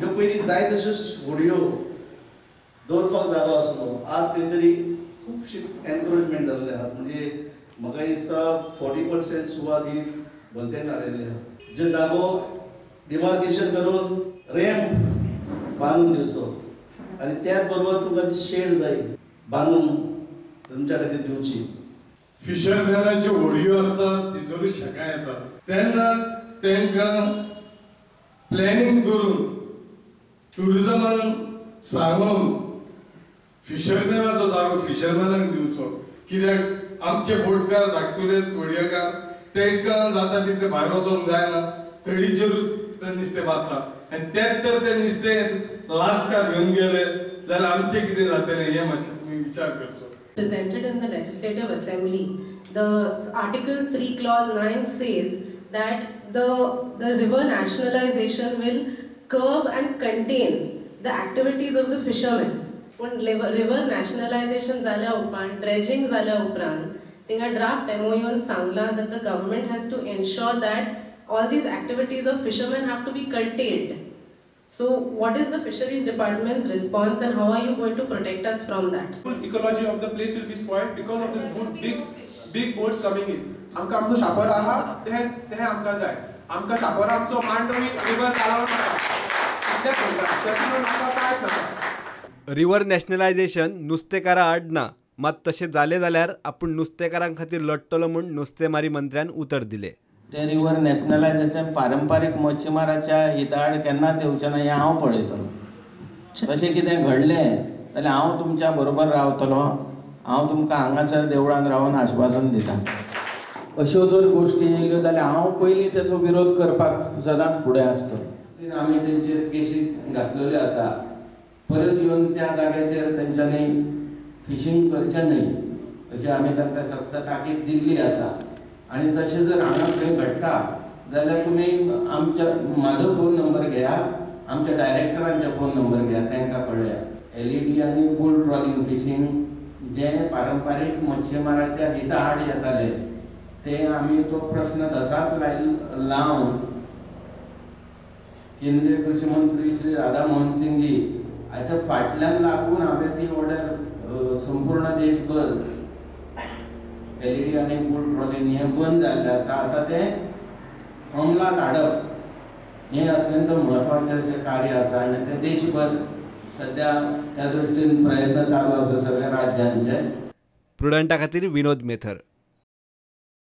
ज्यो पयलीं जाय तश्यो व्हडयो दवरपाक जालो आसलो, आज खंय तरी खुबशी एनक्रोचमेंट जाल्ले आहात. म्हणजे म्हाका दिसता 40% सुवात ही भलतेन घालेली आहा. जे जागो डिमार्केशन करून रॅम्प बांदून दिवचो आनी त्याच बरोबर तुका जी शेड जाय बांदून तुमच्या खातीर दिवची. फिशरमॅनाच्यो व्हडयो आसतात तिजोरी शेकां येता तेन्ना तांकां प्लॅनिंग करून टुरिजमान सांगून फिशरमॅनाचो जागो फिशरमॅनाक दिवचो. कित्याक आमचे बोटकार धाकटुले व्हडयेकार तांकां जाता तितले भायर वचोंक जायना, तळीचेरूच ते नुस्तें मारतात आनी तेच तर ते नुस्तें लास्कार घेवन गेले जाल्यार आमचें कितें जातलें हें मातशें तुमी विचार करचो. Presented in the Legislative Assembly, the Article 3 Clause 9 says that the river nationalization will curb and contain the activities of the fishermen. When river nationalization zala upran, dredging zala upran, tinga draft MOU sangla that the government has to ensure that all these activities of fishermen have to be curtailed. So what is the fisheries department's response and how are you going to protect us from that? Ecology of the place will be spoiled because of this big boats coming in. आमकां आमचो शापोर आहा ते आमकां जाय. आमकां शापोर आमचो Mandvi river चालवण नाका. कित्याक म्हणटा तशें नाका कांयच नाका. रिवर नॅशनलायझेशन नुस्तेकारां आड ना, मात तशें जालें जाल्यार आपूण नुस्तेकारां खातीर लडटलो म्हूण नुस्तेमारी मंत्र्यान उतर दिलें. ते रिवर नॅशनलायझेशन पारंपारीक मच्छीमाराच्या हिता आड केन्नाच येवचें ना हें हांव पळयतलो. तशें कितें घडलें जाल्यार हांव तुमच्या बरोबर रावतलो. हांव तुमकां हांगासर देवळान रावन आश्वासन दितां. अश्यो जर गोश्टी येयल्यो जाल्यार हांव पयलीं तेचो विरोध करपाक सदांच फुडें आसतलो. आमी तेंचेर केसी घातलेल्यो आसा. परत येवन त्या जाग्याचेर तेंच्यांनी फिशींग करचें न्हय अशी आमी तांकां सक्त ताकीद दिल्ली आसा. आनी तशें जर हांगा खंय घडटा जाल्यार तुमी आमच्या म्हाजो फोन नंबर घेया, आमच्या डायरेक्टरांचे फोन नंबर घेया, तांकां कळया. LED आनी बुल ट्रॉलिंग फिशींग जे पारंपारीक मच्छीमाराच्या हिता आड येताले ते आमी तो प्रश्न तसाच लावन केंद्रीय कृषी मंत्री श्री राधा मोहन सिंग जी हाच्या फाटल्यान लागून हांवें ती ऑर्डर संपूर्ण देशभर LED आनी बुल ट्रॉलिंग हें बंद जाल्लें आसा. आतां तें अंमलांत हाडप हें अत्यंत म्हत्वाचें अशें कार्य आसा आनी तें देशभर सद्या त्या दृश्टीन प्रयत्न चालू आसा सगळ्या राज्यांचे. प्रुडंटा खातीर विनोद मेथर.